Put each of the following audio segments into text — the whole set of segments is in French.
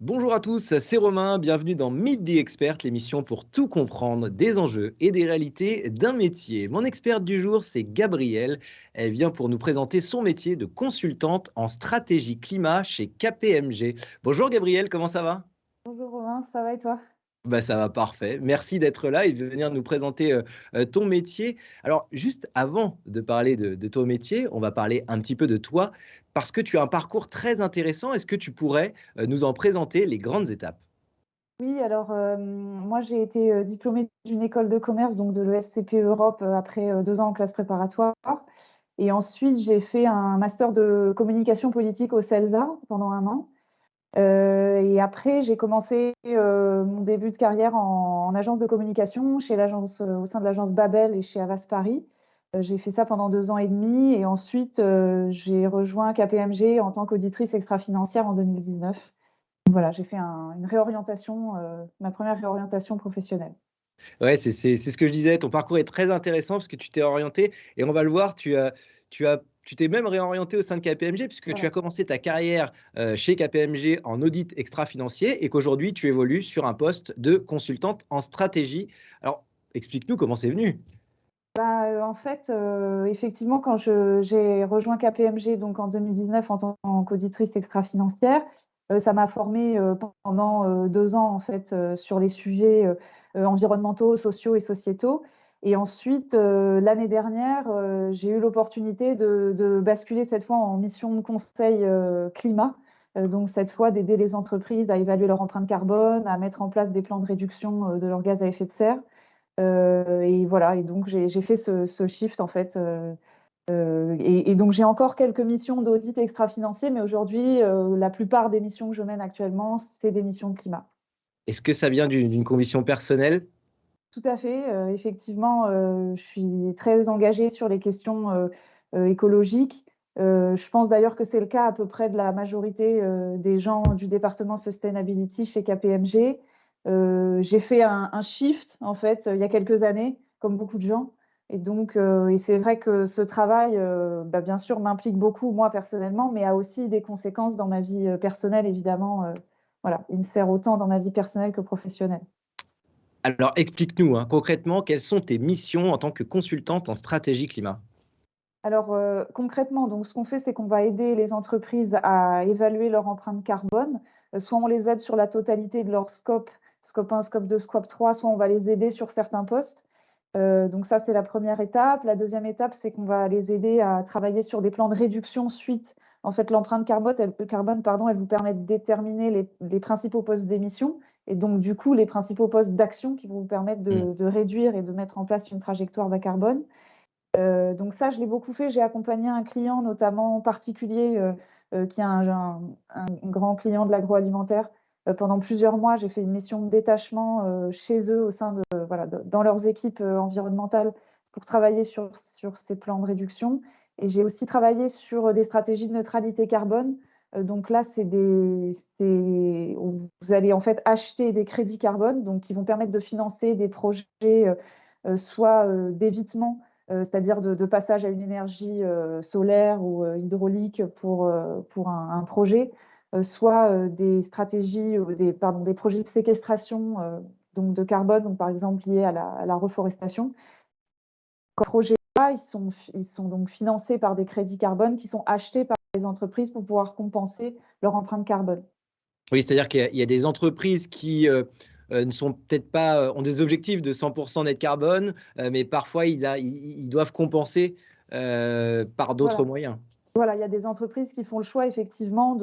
Bonjour à tous, c'est Romain, bienvenue dans Meet the Expert, l'émission pour tout comprendre des enjeux et des réalités d'un métier. Mon experte du jour, c'est Gabrielle. Elle vient pour nous présenter son métier de consultante en stratégie climat chez KPMG. Bonjour Gabrielle, comment ça va? Bonjour Romain, ça va et toi? Bah, ça va parfait. Merci d'être là et de venir nous présenter ton métier. Alors, juste avant de parler de ton métier, on va parler un petit peu de toi parce que tu as un parcours très intéressant. Est-ce que tu pourrais nous en présenter les grandes étapes? Oui, alors, moi j'ai été, diplômée d'une école de commerce, donc de l'ESCP Europe, après, 2 ans en classe préparatoire et ensuite j'ai fait un master de communication politique au CELSA pendant 1 an, et après j'ai commencé, mon début de carrière en agence de communication chez l'agence, au sein de l'agence Babel et chez Havas Paris. J'ai fait ça pendant 2 ans et demi et ensuite, j'ai rejoint KPMG en tant qu'auditrice extra-financière en 2019. Voilà, j'ai fait une réorientation, ma première réorientation professionnelle. Ouais, c'est ce que je disais, ton parcours est très intéressant parce que tu t'es orienté et on va le voir, tu t'es même réorienté au sein de KPMG puisque tu as Voilà. commencé ta carrière, chez KPMG en audit extra-financier et qu'aujourd'hui tu évolues sur un poste de consultante en stratégie. Alors, explique-nous comment c'est venu? Bah, en fait, effectivement, quand j'ai rejoint KPMG donc en 2019 en tant qu'auditrice extra-financière, ça m'a formée, pendant, 2 ans en fait, sur les sujets, environnementaux, sociaux et sociétaux et ensuite, l'année dernière, j'ai eu l'opportunité de basculer cette fois en mission de conseil, climat. Donc cette fois d'aider les entreprises à évaluer leur empreinte carbone, à mettre en place des plans de réduction, de leurs gaz à effet de serre. Et voilà et donc j'ai fait ce shift en fait, et donc j'ai encore quelques missions d'audit extra-financier, mais aujourd'hui, la plupart des missions que je mène actuellement, c'est des missions de climat. Est-ce que ça vient d'une conviction personnelle? Tout à fait, effectivement, je suis très engagée sur les questions, écologiques. Je pense d'ailleurs que c'est le cas à peu près de la majorité, des gens du département sustainability chez KPMG. J'ai fait un shift en fait, il y a quelques années, comme beaucoup de gens et c'est vrai que ce travail, bah, bien sûr m'implique beaucoup moi personnellement, mais a aussi des conséquences dans ma vie, personnelle évidemment, voilà, il me sert autant dans ma vie personnelle que professionnelle. Alors explique-nous, hein, concrètement, quelles sont tes missions en tant que consultante en stratégie climat? Alors, concrètement, donc ce qu'on fait, c'est qu'on va aider les entreprises à évaluer leur empreinte carbone. Soit on les aide sur la totalité de leur scope, scope 1, scope 2, scope 3, soit on va les aider sur certains postes. Donc ça, c'est la première étape. La deuxième étape, c'est qu'on va les aider à travailler sur des plans de réduction suite en fait, l'empreinte carbone, pardon, elle vous permet de déterminer les principaux postes d'émission et donc du coup, les principaux postes d'action qui vont vous permettre Mmh. de réduire et de mettre en place une trajectoire bas carbone. Donc ça, je l'ai beaucoup fait. J'ai accompagné un client notamment particulier, qui est un grand client de l'agroalimentaire. Pendant plusieurs mois, j'ai fait une mission de détachement, chez eux au sein de voilà, dans leurs équipes, environnementales pour travailler sur ces plans de réduction et j'ai aussi travaillé sur, des stratégies de neutralité carbone. Donc là, c'est vous allez en fait acheter des crédits carbone, donc qui vont permettre de financer des projets, soit, d'évitement c'est-à-dire de passage à une énergie, solaire ou, hydraulique pour un projet, soit, des stratégies ou des projets de séquestration, donc de carbone, donc par exemple liés à la reforestation. Ces projets-là, ils sont donc financés par des crédits carbone qui sont achetés par les entreprises pour pouvoir compenser leur empreinte carbone. Oui, c'est-à-dire qu'il y a des entreprises qui, ne sont peut-être pas, ont des objectifs de 100 net carbone, mais parfois ils doivent compenser, par d'autres Voilà. moyens. Voilà, il y a des entreprises qui font le choix effectivement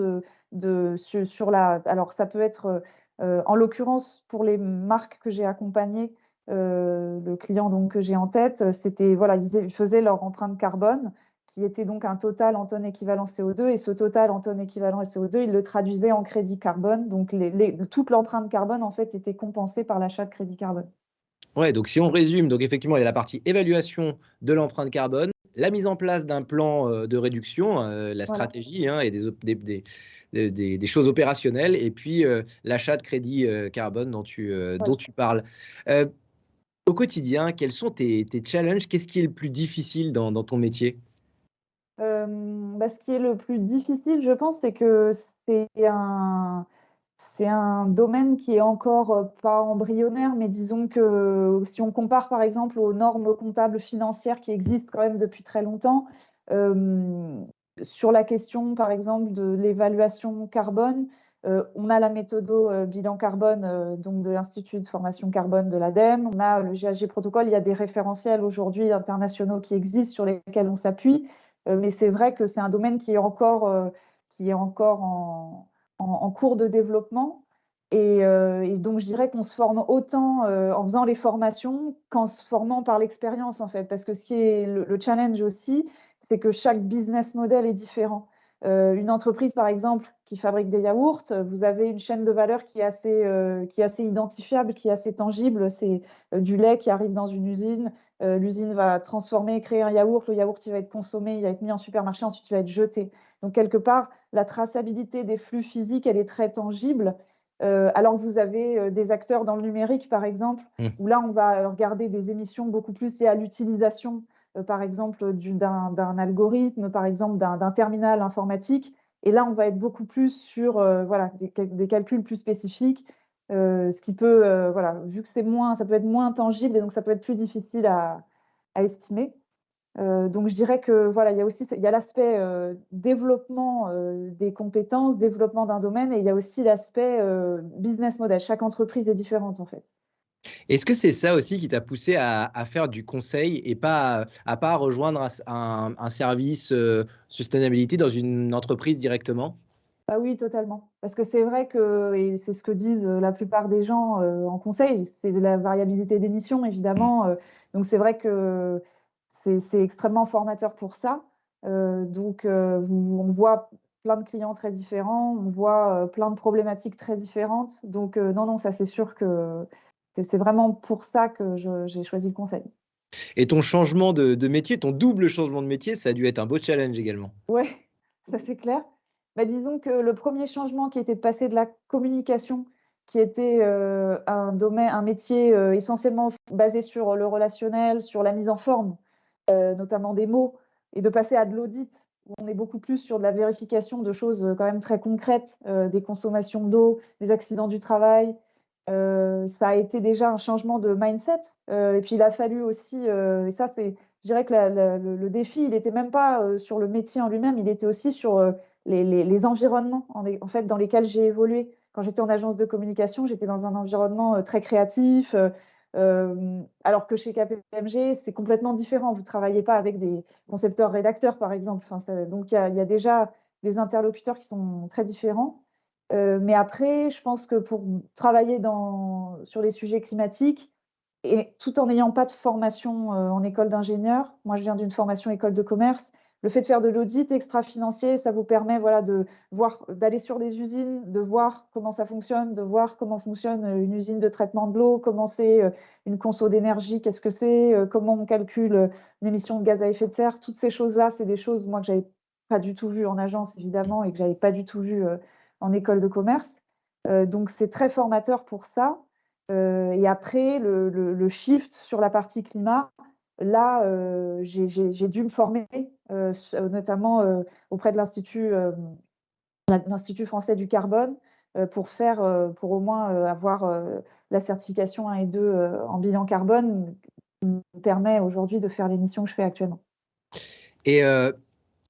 sur la alors ça peut être, en l'occurrence pour les marques que j'ai accompagnées, le client donc que j'ai en tête, c'était voilà, ils faisaient leur empreinte carbone qui était donc un total en tonnes équivalent CO2 et ce total en tonnes équivalent CO2, ils le traduisaient en crédit carbone donc toute l'empreinte carbone en fait était compensée par l'achat de crédit carbone. Ouais, donc si on résume, donc effectivement, il y a la partie évaluation de l'empreinte carbone, la mise en place d'un plan, de réduction, la Voilà. stratégie, hein, et des choses opérationnelles et puis, l'achat de crédit, carbone dont Voilà. tu parles. Heu, Au quotidien, quels sont tes challenges? Qu'est-ce qui est le plus difficile dans ton métier? Bah, ce qui est le plus difficile, je pense, c'est que c'est un C'est un domaine qui est encore pas embryonnaire, mais disons que si on compare par exemple aux normes comptables financières qui existent quand même depuis très longtemps, sur la question par exemple de l'évaluation carbone, on a la méthode bilan carbone donc de l'Institut de formation carbone de l'ADEME, on a le GHG protocole, il y a des référentiels aujourd'hui internationaux qui existent sur lesquels on s'appuie, mais c'est vrai que c'est un domaine qui est encore en cours de développement. Et donc, je dirais qu'on se forme autant en faisant les formations qu'en se formant par l'expérience, en fait. Parce que ce qui est le challenge aussi, c'est que chaque business model est différent. Une entreprise, par exemple, qui fabrique des yaourts, vous avez une chaîne de valeur qui est assez identifiable, qui est assez tangible. C'est du lait qui arrive dans une usine. L'usine va transformer, créer un yaourt. Le yaourt, il va être consommé, il va être mis en supermarché, ensuite il va être jeté. Donc, quelque part, la traçabilité des flux physiques, elle est très tangible. Alors que vous avez des acteurs dans le numérique, par exemple, Mm. où là, on va regarder des émissions beaucoup plus liées à l'utilisation, par exemple, d'un algorithme, par exemple, d'un terminal informatique. Et là, on va être beaucoup plus sur voilà, des calculs plus spécifiques, ce qui peut, voilà, vu que ça peut être moins tangible et donc ça peut être plus difficile à estimer. Donc je dirais que voilà, il y a l'aspect développement des compétences, développement d'un domaine, et il y a aussi l'aspect business model. Chaque entreprise est différente en fait. Est-ce que c'est ça aussi qui t'a poussé à faire du conseil et pas à pas rejoindre un service, sustainability dans une entreprise directement? Ah oui, totalement. Parce que c'est vrai que, et c'est ce que disent la plupart des gens en conseil, c'est la variabilité des missions Mmh. évidemment. Donc c'est vrai que c'est extrêmement formateur pour ça. Donc on voit plein de clients très différents, on voit plein de problématiques très différentes. Donc non, non, ça c'est sûr que c'est vraiment pour ça que j'ai choisi le conseil. Et ton changement de métier, ton double changement de métier, ça a dû être un beau challenge également? Ouais, ça c'est clair. Bah, disons que le premier changement qui était de passer de la communication, qui était, un métier, essentiellement basé sur le relationnel, sur la mise en forme, notamment des mots, et de passer à de l'audit, où on est beaucoup plus sur de la vérification de choses, quand même très concrètes, des consommations d'eau, des accidents du travail. Ça a été déjà un changement de mindset, et puis il a fallu aussi, et ça c'est je dirais que le défi, il était même pas, sur le métier en lui-même, il était aussi sur, les environnements en fait dans lesquels j'ai évolué. Quand j'étais en agence de communication, j'étais dans un environnement, très créatif, alors que chez KPMG, c'est complètement différent. Vous travaillez pas avec des concepteurs-rédacteurs, par exemple. Enfin, donc il y a déjà des interlocuteurs qui sont très différents. Mais après, je pense que pour travailler sur les sujets climatiques et tout en n'ayant pas de formation, en école d'ingénieur, moi je viens d'une formation école de commerce, le fait de faire de l'audit extra-financier, ça vous permet, voilà, d'aller sur des usines, de voir comment ça fonctionne, de voir comment fonctionne, une usine de traitement de l'eau, comment c'est, une conso d'énergie, qu'est-ce que c'est, comment on calcule, une émission de gaz à effet de serre. Toutes ces choses-là, c'est des choses, moi, que j'avais pas du tout vues en agence évidemment et que j'avais pas du tout vues, en école de commerce. Donc c'est très formateur pour ça. Et après le shift sur la partie climat, là, j'ai dû me former, notamment, auprès de l'Institut français du carbone, pour au moins, avoir, la certification 1 et 2, en bilan carbone, qui me permet aujourd'hui de faire les missions que je fais actuellement. Et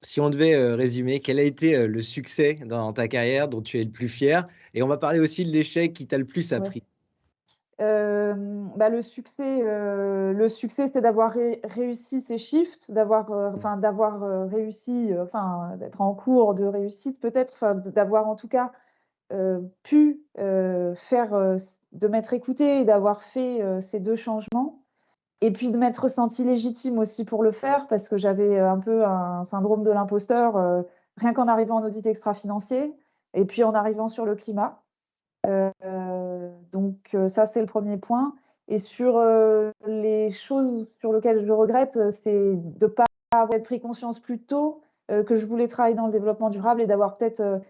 si on devait, résumer, quel a été, le succès dans ta carrière dont tu es le plus fier? Et on va parler aussi de l'échec qui t'a le plus Ouais. appris. Bah, le succès, c'est d'avoir réussi ces shifts, Mmh. enfin d'avoir, réussi, enfin d'être en cours de réussite peut-être, enfin d'avoir en tout cas, pu, faire, de m'être écoutée et d'avoir fait, ces 2 changements, et puis de m'être sentie légitime aussi pour le faire parce que j'avais, un peu un syndrome de l'imposteur, rien qu'en arrivant en audit extra-financier et puis en arrivant sur le climat. Donc ça, c'est le premier point, et sur, les choses sur lesquelles je regrette, c'est de ne pas avoir pris conscience plus tôt, que je voulais travailler dans le développement durable et d'avoir peut-être,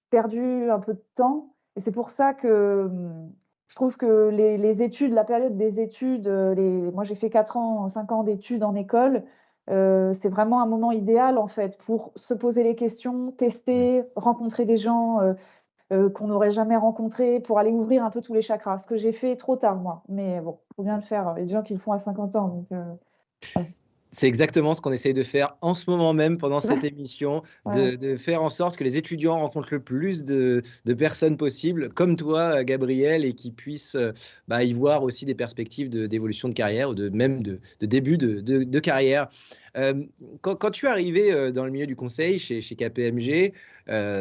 perdu un peu de temps, et c'est pour ça que, je trouve que les études, la période des études, moi j'ai fait 4 ans, 5 ans d'études en école, c'est vraiment un moment idéal en fait pour se poser les questions, Mmh. tester, rencontrer des gens, qu'on n'aurait jamais rencontrés, pour aller ouvrir un peu tous les chakras. Ce que j'ai fait trop tard, moi, mais bon, il faut bien le faire. Il y a des gens qui le font à 50 ans, donc ouais. C'est exactement ce qu'on essaye de faire en ce moment même pendant cette émission, Ouais. de faire en sorte que les étudiants rencontrent le plus de personnes possibles, comme toi, Gabriel, et qui puissent bah, y voir aussi des perspectives d'évolution de carrière ou même de début de carrière. Euh, quand tu es arrivé dans le milieu du conseil chez KPMG,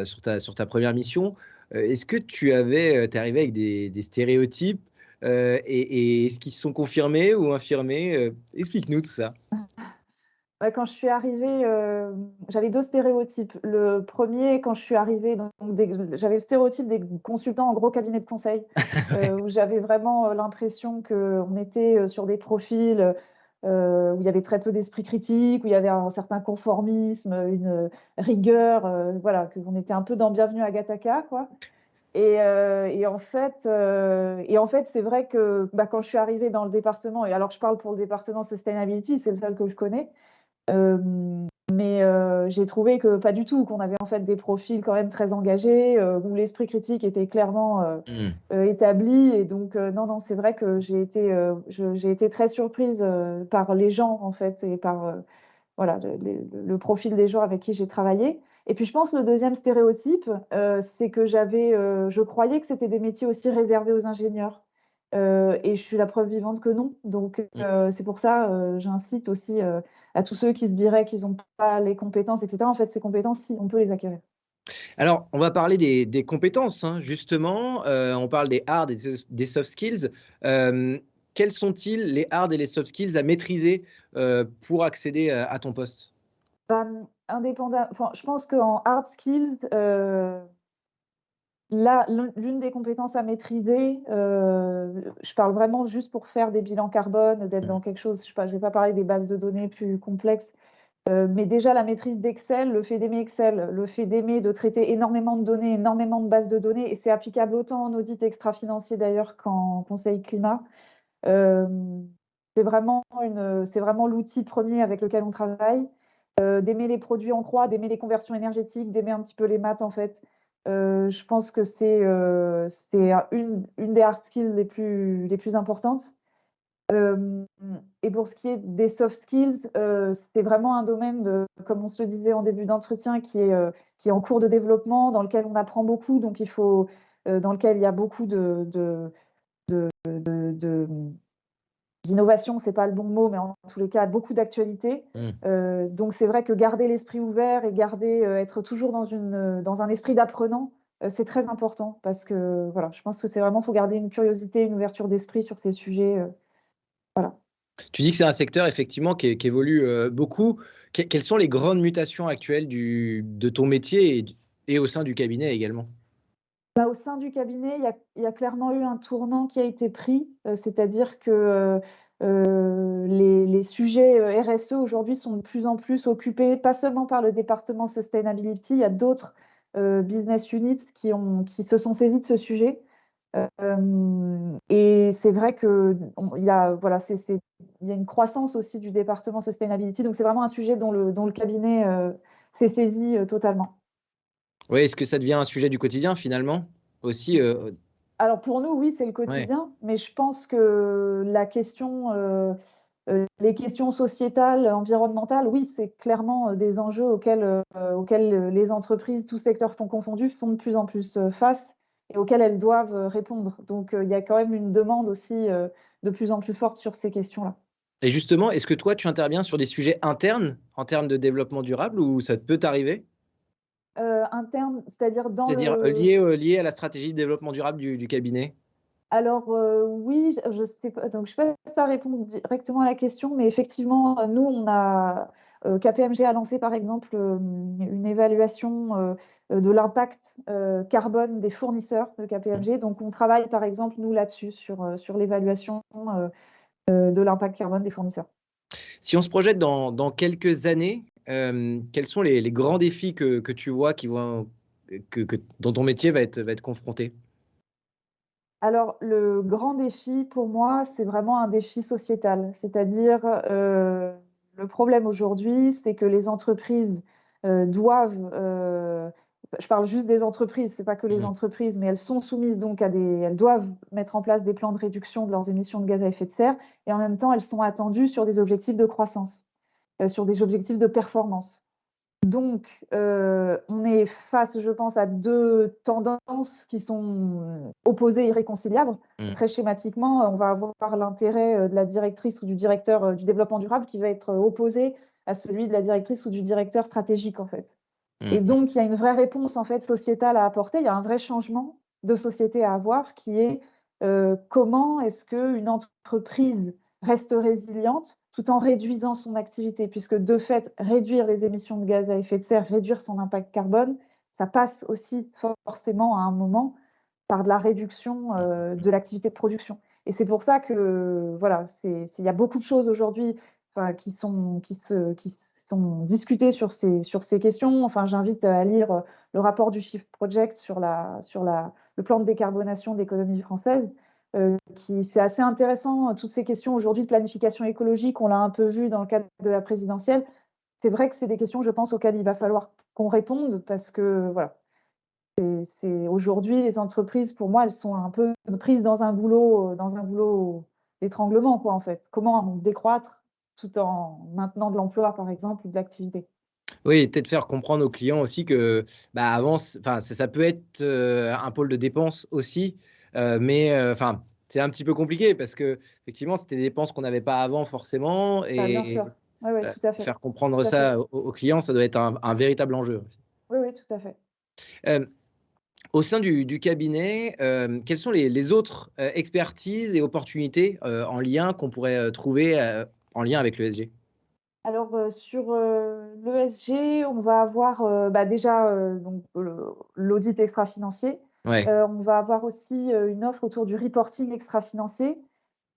sur ta première mission, est-ce que t'es arrivé avec des stéréotypes et est-ce qu'ils sont confirmés ou infirmés? Explique-nous tout ça. Ouais, quand je suis arrivée, j'avais 2 stéréotypes. Le premier, quand je suis arrivée, donc j'avais le stéréotype des consultants en gros cabinet de conseil, Ouais. où j'avais vraiment, l'impression qu'on était, sur des profils, où il y avait très peu d'esprit critique, où il y avait un certain conformisme, une rigueur, voilà, qu'on était un peu dans Bienvenue à Gattaca, quoi. Et en fait, c'est vrai que, bah, quand je suis arrivée dans le département, et alors je parle pour le département sustainability, c'est le seul que je connais. Mais j'ai trouvé que pas du tout, qu'on avait en fait des profils quand même très engagés, où l'esprit critique était clairement Hmm. établi. Et donc non, non, c'est vrai que j'ai été très surprise par les gens en fait, et par voilà, le profil des gens avec qui j'ai travaillé. Et puis je pense le deuxième stéréotype, c'est que je croyais que c'était des métiers aussi réservés aux ingénieurs. Et je suis la preuve vivante que non. Donc c'est pour ça, j'incite aussi à tous ceux qui se diraient qu'ils n'ont pas les compétences, etc. En fait, ces compétences, si, on peut les acquérir. Alors, on va parler des compétences, hein, justement. On parle des hard et des soft skills. Euh, Quels sont-ils, les hard et les soft skills à maîtriser pour accéder à ton poste? Enfin, je pense qu'en hard skills, là, l'une des compétences à maîtriser, je parle vraiment juste pour faire des bilans carbone, d'être dans quelque chose, je sais pas, je vais pas parler des bases de données plus complexes, mais déjà la maîtrise d'Excel, le fait d'aimer Excel, le fait d'aimer de traiter énormément de données, énormément de bases de données, et c'est applicable autant en audit extra-financier d'ailleurs qu'en conseil climat. Hem, c'est vraiment l'outil premier avec lequel on travaille. D'aimer les produits en croix, d'aimer les conversions énergétiques, d'aimer un petit peu les maths, en fait. Je pense que c'est une des hard skills les plus importantes. Hem Et pour ce qui est des soft skills, c'est vraiment un domaine comme on se le disait en début d'entretien, qui est en cours de développement, dans lequel on apprend beaucoup, donc dans lequel il y a beaucoup de d'innovation, c'est pas le bon mot, mais en tous les cas, beaucoup d'actualité. Hmm. Donc c'est vrai que garder l'esprit ouvert et être toujours dans un esprit d'apprenant, c'est très important, parce que, voilà, je pense que c'est vraiment, faut garder une curiosité, une ouverture d'esprit sur ces sujets, voilà. Tu dis que c'est un secteur effectivement qui évolue beaucoup. Quelles sont les grandes mutations actuelles de ton métier et au sein du cabinet également? Bah, au sein du cabinet, il y a clairement eu un tournant qui a été pris, c'est-à-dire que, les sujets, RSE aujourd'hui sont de plus en plus occupés, pas seulement par le département sustainability, il y a d'autres, business units qui se sont saisis de ce sujet. Et c'est vrai qu'il y a, voilà, il y a une croissance aussi du département sustainability, donc c'est vraiment un sujet dont le cabinet, s'est saisi, totalement. Oui, est-ce que ça devient un sujet du quotidien finalement aussi Alors pour nous, oui, c'est le ouais. quotidien, mais je pense que les questions sociétales, environnementales, oui, c'est clairement, des enjeux auxquels les entreprises, tous secteurs confondus, font de plus en plus, face, et auxquels elles doivent, répondre. Donc il y a quand même une demande aussi, de plus en plus forte sur ces questions-là. Et justement, est-ce que toi, tu interviens sur des sujets internes en termes de développement durable ou ça peut t'arriver? Interne, c'est-à-dire dans C'est-à-dire le lié à la stratégie de développement durable du cabinet? Alors, oui, je sais pas, donc je sais pas si ça répond directement à la question, mais effectivement, nous, KPMG a lancé, par exemple, une évaluation, de l'impact, carbone des fournisseurs de Mmh. KPMG. Donc on travaille, par exemple, nous, là-dessus, sur l'évaluation, de l'impact carbone des fournisseurs. Si on se projette dans quelques années, quels sont les grands défis que tu vois dont ton métier va être confronté? Alors, le grand défi pour moi, c'est vraiment un défi sociétal. C'est-à-dire, le problème aujourd'hui, c'est que les entreprises, doivent, je parle juste des entreprises, c'est pas que les Mmh. entreprises, mais elles sont soumises donc elles doivent mettre en place des plans de réduction de leurs émissions de gaz à effet de serre et en même temps, elles sont attendues sur des objectifs de croissance, sur des objectifs de performance. Donc, on est face, je pense, à 2 tendances qui sont opposées, irréconciliables. Mmh. Très schématiquement, on va avoir l'intérêt, de la directrice ou du directeur, du développement durable qui va être, opposé à celui de la directrice ou du directeur stratégique, en fait. Et Mmh. donc, il y a une vraie réponse, en fait, sociétale à apporter. Il y a un vrai changement de société à avoir qui est, comment est-ce qu'une entreprise reste résiliente tout en réduisant son activité? Puisque de fait, réduire les émissions de gaz à effet de serre, réduire son impact carbone, ça passe aussi forcément à un moment par de la réduction, de l'activité de production. Et c'est pour ça que, voilà, il y a beaucoup de choses aujourd'hui, enfin, qui sont discutées sur ces questions. Enfin, j'invite à lire, le rapport du Shift Project sur le plan de décarbonation de l'économie française, qui c'est assez intéressant, toutes ces questions aujourd'hui de planification écologique, on l'a un peu vu dans le cadre de la présidentielle. C'est vrai que c'est des questions, je pense, auxquelles il va falloir qu'on réponde parce que, voilà, c'est aujourd'hui, les entreprises, pour moi, elles sont un peu prises dans un goulot d'étranglement, quoi, en fait. Comment décroître tout en maintenant de l'emploi, par exemple, ou de l'activité? Oui, peut-être faire comprendre aux clients aussi que, bah, avant enfin, ça peut être, un pôle de dépenses aussi, mais, enfin, c'est un petit peu compliqué parce qu'effectivement, c'était des dépenses qu'on n'avait pas avant forcément Bah, bien sûr. et Oui, oui, tout à fait, faire comprendre tout à fait. ça aux clients, ça doit être un véritable enjeu aussi. Oui, oui, tout à fait. Hem, Au sein du cabinet, quelles sont les autres, expertises et opportunités, en lien qu'on pourrait, trouver, en lien avec l'ESG? Alors, sur, l'ESG, on va avoir, bah, déjà, donc l'audit extra-financier. Ouais. On va avoir aussi, une offre autour du reporting extra-financier.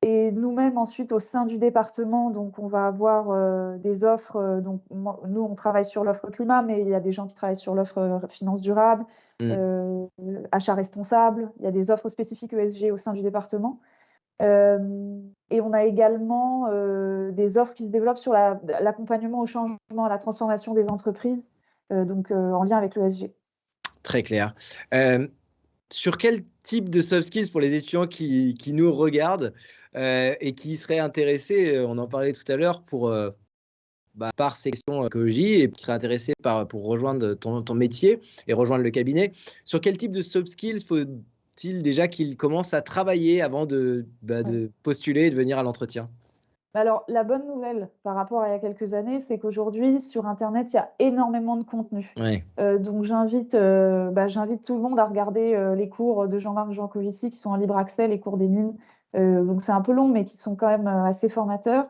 Et nous-mêmes ensuite au sein du département, donc on va avoir, des offres, donc moi nous on travaille sur l'offre climat, mais il y a des gens qui travaillent sur l'offre, finance durable, Mmh. heu, achat responsable. Il y a des offres spécifiques ESG au sein du département. Et on a également, des offres qui se développent sur l'accompagnement au changement, à la transformation des entreprises, donc en lien avec l'ESG. Très clair. Hem Sur quel type de soft skills pour les étudiants qui nous regardent, et qui seraient intéressés, on en parlait tout à l'heure pour, par ces questions écologie et qui seraient intéressés pour rejoindre ton métier et rejoindre le cabinet. Sur quel type de soft skills faut-il déjà qu'ils commencent à travailler avant Ouais. de postuler et de venir à l'entretien? Bah, alors, la bonne nouvelle par rapport à il y a quelques années, c'est qu'aujourd'hui, sur internet, il y a énormément de contenu. Ouais. Donc j'invite tout le monde à regarder, les cours de Jean-Marc Jancovici qui sont en libre accès, les cours des mines. Donc c'est un peu long, mais qui sont quand même, assez formateurs.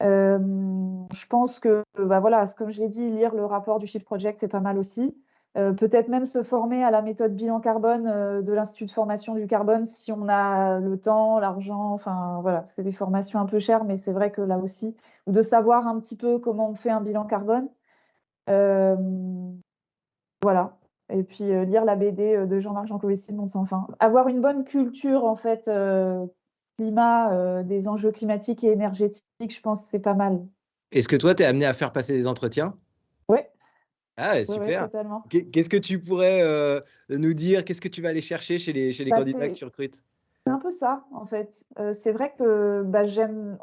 Je pense que, bah, voilà, comme je l'ai dit, lire le rapport du Shift Project, c'est pas mal aussi. Peut-être même se former à la méthode bilan carbone, de l'Institut de formation du carbone si on a le temps, l'argent, enfin voilà, c'est des formations un peu chères, mais c'est vrai que là aussi ou de savoir un petit peu comment on fait un bilan carbone. Hem, voilà et puis, lire la BD, de Jean-Marc Jancovici, Le Monde sans fin. Avoir une bonne culture en fait, climat, des enjeux climatiques et énergétiques, je pense que c'est pas mal. Est-ce que toi, tu es amené à faire passer des entretiens? Ouais, Ah ouais, ouais, ouais, super. totalement. Qu'est-ce que tu pourrais, nous dire? Qu'est-ce que tu vas aller chercher chez les Bah, candidats que c'est tu recrutes? C'est un peu ça, en fait. C'est vrai que, bah,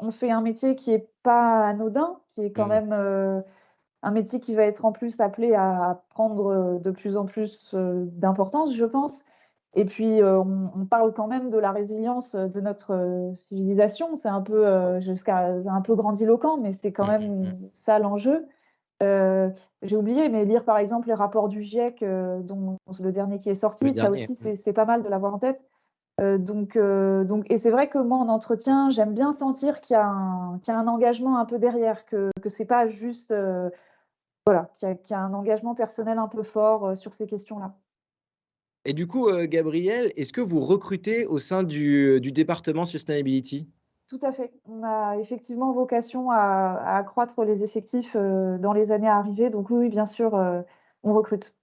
on fait un métier qui est pas anodin, qui est quand Mmh. même, un métier qui va être en plus appelé à prendre, de plus en plus, d'importance, je pense. Et puis, on parle quand même de la résilience, de notre, civilisation. C'est un peu grandiloquent, mais c'est quand Mmh mh, mmh. même ça l'enjeu. Heu, j'ai oublié, mais lire par exemple les rapports du GIEC, dont le dernier qui est Le sorti, ça dernier. aussi Mmh. c'est pas mal de l'avoir en tête. Donc et c'est vrai que moi, en entretien, j'aime bien sentir qu'il y a un engagement un peu derrière, que c'est pas juste, voilà, qu'il y a un engagement personnel un peu fort, sur ces questions-là. Et du coup, Gabriel, est-ce que vous recrutez au sein du département Sustainability? Tout à fait. On a effectivement vocation à accroître les effectifs, dans les années à arriver, donc oui, oui, bien sûr, on recrute.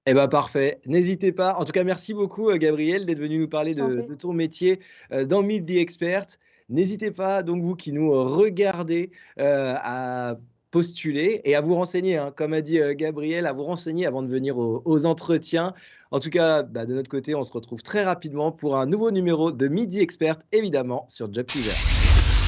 Eh bah, parfait. N'hésitez pas. En tout cas, merci beaucoup, Gabriel, d'être venu nous parler Je t'en de prie. de ton métier, dans Meet the Expert. N'hésitez pas, donc vous qui nous regardez, à postuler et à vous renseigner, hein, comme a dit, Gabriel, à vous renseigner avant de venir aux entretiens. En tout cas, bah, de notre côté, on se retrouve très rapidement pour un nouveau numéro de Midi Expert, évidemment sur Job Teaser.